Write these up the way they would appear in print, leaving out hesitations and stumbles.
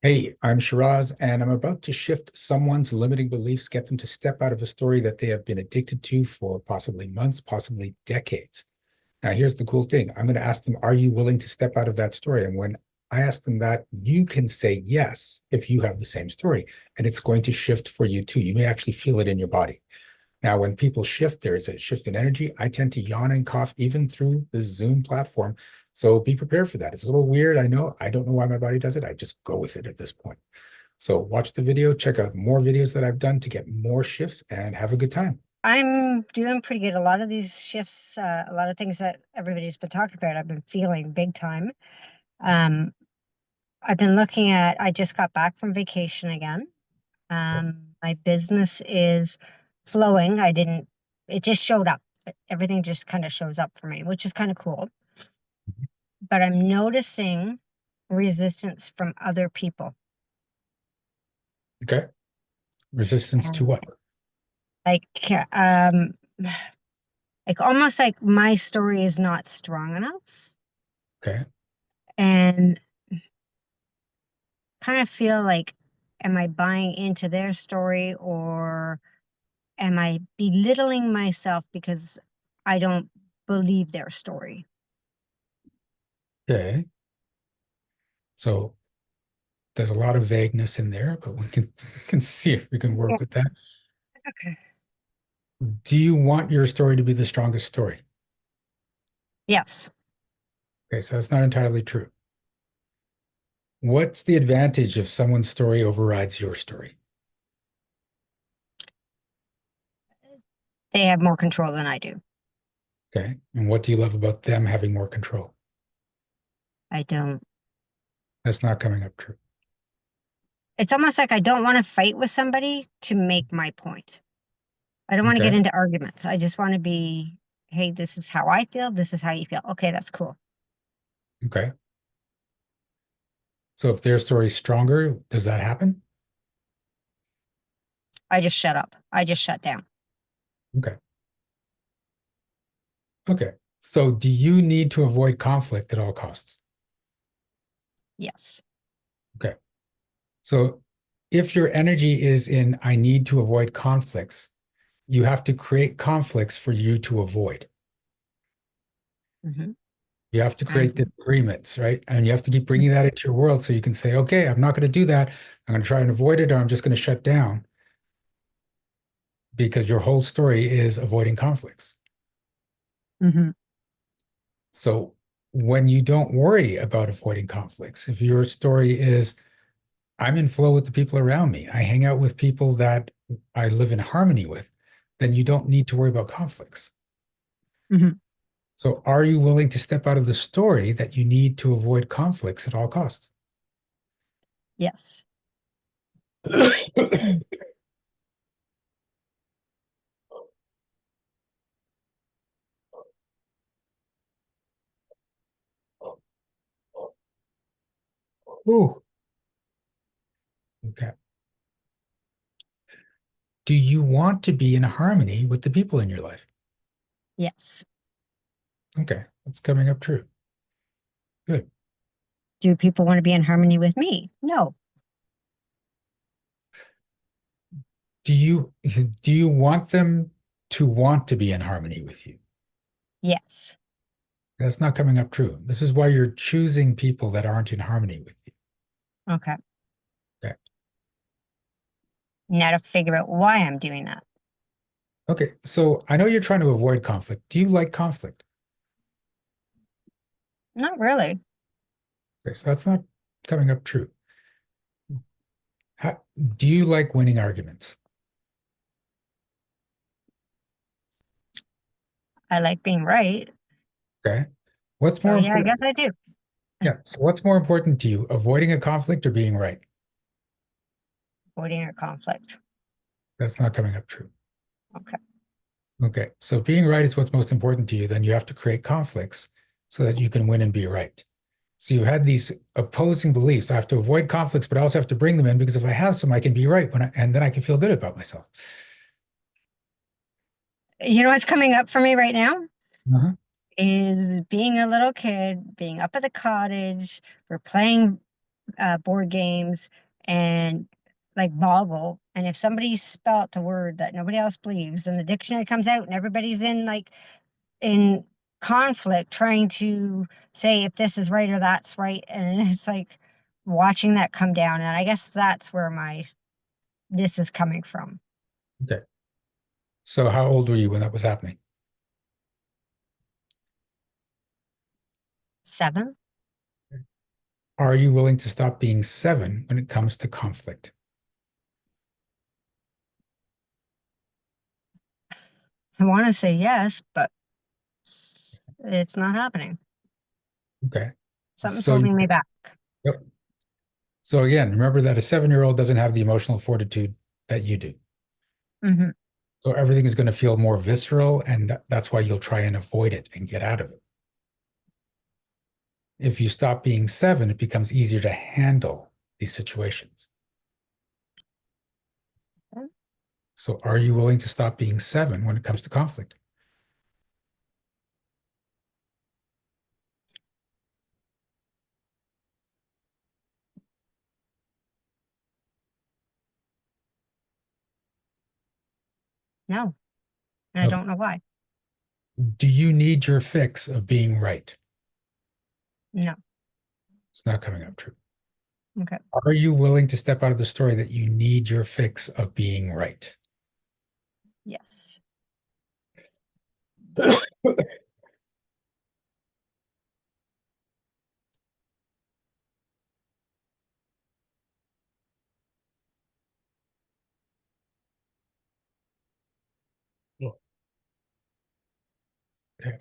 Hey, I'm Shiraz, and I'm about to shift someone's limiting beliefs, get them to step out of a story that they have been addicted to for possibly months, possibly decades. Now, here's the cool thing. I'm going to ask them, are you willing to step out of that story? And when I ask them that, you can say yes if you have the same story, and it's going to shift for you too. You may actually feel it in your body. Now, when people shift, there is a shift in energy. I tend to yawn and cough even through the Zoom platform. So be prepared for that. It's a little weird. I know. I don't know why my body does it. I just go with it at this point. So watch the video, check out more videos that I've done to get more shifts and have a good time. I'm doing pretty good. A lot of these shifts, a lot of things that everybody's been talking about, I've been feeling big time. Um, I've been looking at, I just got back from vacation again. My business is flowing. It just showed up. Everything just kind of shows up for me, which is kind of cool. But I'm noticing resistance from other people. Okay. Resistance to And what? like, um, like almost like my story is not strong enough. Okay. And kind of feel like, am I buying into their story or am I belittling myself because I don't believe their story? Okay. So there's a lot of vagueness in there, but we can see if we can Yeah. work with that. Okay. Do you want your story to be the strongest story? Yes, Okay, so that's not entirely true. What's the advantage if someone's story overrides your story? they have more control than I do. Okay. And what do you love about them having more control? I don't. That's not coming up true. It's almost like I don't want to fight with somebody to make my point. I don't want to get Okay. into arguments. I just want to be, hey, this is how I feel. This is how you feel. Okay, that's cool. Okay. So if their story's stronger, does that happen? I just shut up. I just shut down. Okay. Okay. So do you need to avoid conflict at all costs? Yes. Okay. So if your energy is in, I need to avoid conflicts, you have to create conflicts for you to avoid. Hmm. You have to create And disagreements, right? And you have to keep bringing that into your world so you can say, okay, I'm not going to do that. I'm going to try and avoid it, or I'm just going to shut down because your whole story is avoiding conflicts. hmm So when you don't worry about avoiding conflicts, if your story is, I'm in flow with the people around me, I hang out with people that I live in harmony with, then you don't need to worry about conflicts. hmm So are you willing to step out of the story that you need to avoid conflicts at all costs? yes. Ooh, okay. Do you want to be in harmony with the people in your life? Yes. Okay, that's coming up true. Good. Do people want to be in harmony with me? No. Do you want them to want to be in harmony with you? Yes. That's not coming up true. This is why you're choosing people that aren't in harmony with you. Okay. Okay. Now to figure out why I'm doing that. Okay. So I know you're trying to avoid conflict. Do you like conflict? Not really. Okay, so that's not coming up true. How, do you like winning arguments? I like being right. Okay. What's So more yeah, I important? guess I do. Yeah. So what's more important to you, avoiding a conflict or being right? Avoiding a conflict. That's not coming up true. Okay. Okay. So if being right is what's most important to you, then you have to create conflicts so that you can win and be right. So you had these opposing beliefs. I have to avoid conflicts, but I also have to bring them in because if I have some, I can be right and then I can feel good about myself. You know what's coming up for me right now Uh-huh. is being a little kid, being up at the cottage. We're playing. board games and like Boggle. And if somebody spelt a word that nobody else believes, then the dictionary comes out and everybody's in conflict trying to say if this is right or that's right. And it's like watching that come down. And I guess that's where this is coming from. Okay. So how old were you when that was happening? 7. Are you willing to stop being 7 when it comes to conflict? I want to say yes, but it's not happening. Okay. Something's So, holding me back. yep. So again, remember that a 7-year-old doesn't have the emotional fortitude that you do. Hmm. So everything is going to feel more visceral, and that's why you'll try and avoid it and get out of it. If you stop being 7, it becomes easier to handle these situations. So are you willing to stop being 7 when it comes to conflict? No, and I Okay. don't know why. Do you need your fix of being right? No. It's not coming up true. Okay. Are you willing to step out of the story that you need your fix of being right? Yes. Okay.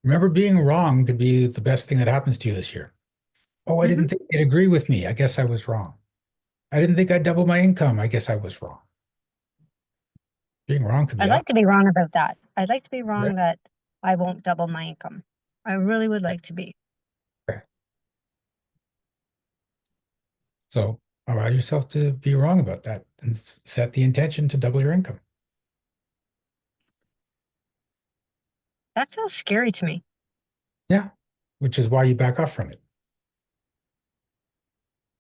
Remember being wrong to be the best thing that happens to you this year. Oh, I Hmm. didn't think they'd agree with me. I guess I was wrong. I didn't think I'd double my income. I guess I was wrong. Being wrong can be I'd like awesome. to be wrong about that. I'd like to be Okay. wrong that I won't double my income. I really would like to be. Okay. So allow yourself to be wrong about that and set the intention to double your income. That feels scary to me. Yeah, which is why you back off from it.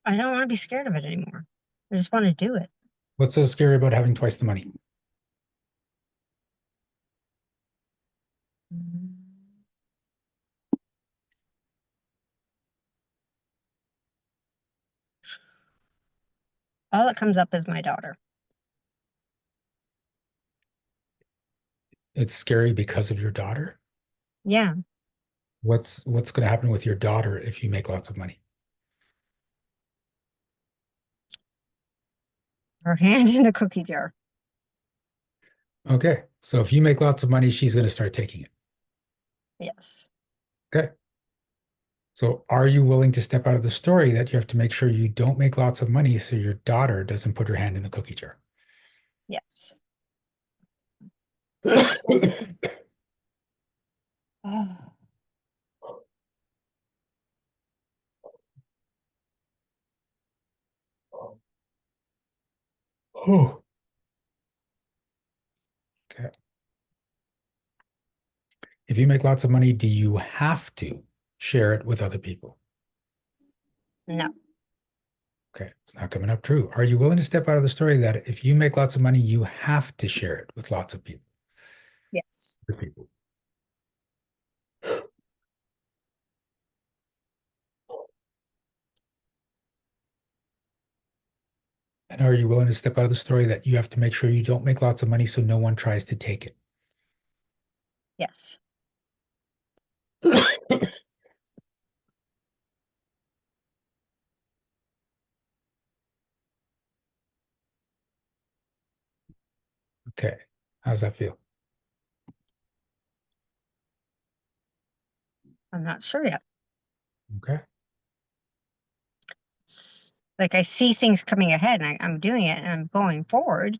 I don't want to be scared of it anymore. I just want to do it. What's so scary about having twice the money? All that comes up is my daughter. It's scary because of your daughter. Yeah, What's going to happen with your daughter if you make lots of money? her hand in the cookie jar. Okay, so if you make lots of money, she's going to start taking it. Yes. Okay. So are you willing to step out of the story that you have to make sure you don't make lots of money so your daughter doesn't put her hand in the cookie jar? Yes. Oh, okay. If you make lots of money, do you have to share it with other people? No. Okay, it's not coming up true. Are you willing to step out of the story that if you make lots of money, you have to share it with lots of people? Yes. Other people. And are you willing to step out of the story that you have to make sure you don't make lots of money so no one tries to take it? Yes. Okay, how's that feel? I'm not sure yet. Okay. Like I see things coming ahead and I'm doing it and I'm going forward.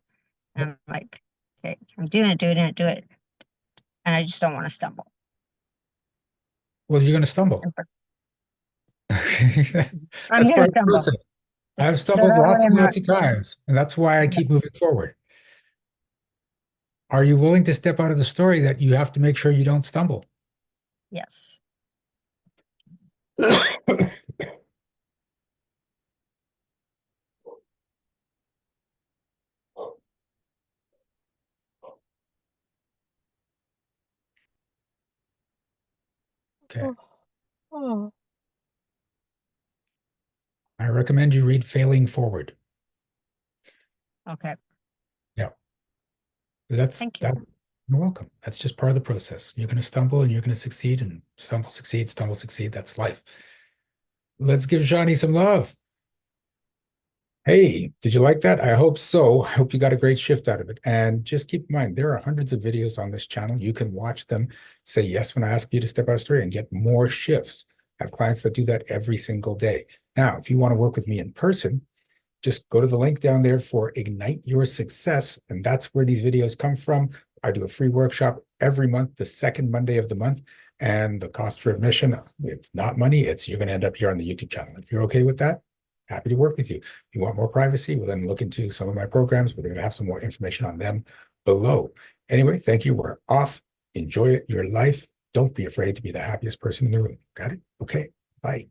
And I'm like, okay, I'm doing it, do it. And I just don't want to stumble. Well, you're going to stumble. I'm That's gonna part of the stumble. process. I've So stumbled that way lots I'm and not. lots of times, and that's why I keep moving forward. Are you willing to step out of the story that you have to make sure you don't stumble? Yes. Okay. Oh. I recommend you read Failing Forward. Okay. Yeah. That's Thank that. you. You're welcome. That's just part of the process. You're going to stumble and you're going to succeed and stumble, succeed, stumble, succeed. That's life. Let's give Johnny some love. Hey, did you like that? I hope so. I hope you got a great shift out of it. And just keep in mind, there are hundreds of videos on this channel. You can watch them, say yes when I ask you to step out of story and get more shifts. I have clients that do that every single day. Now, if you want to work with me in person, just go to the link down there for Ignite Your Success. And that's where these videos come from. I do a free workshop every month, the second Monday of the month. And the cost for admission, it's not money. It's you're going to end up here on the YouTube channel. If you're okay with that, happy to work with you. If you want more privacy, we'll then look into some of my programs. We're going to have some more information on them below. Anyway, thank you. We're off. Enjoy your life. Don't be afraid to be the happiest person in the room. Got it? Okay. Bye.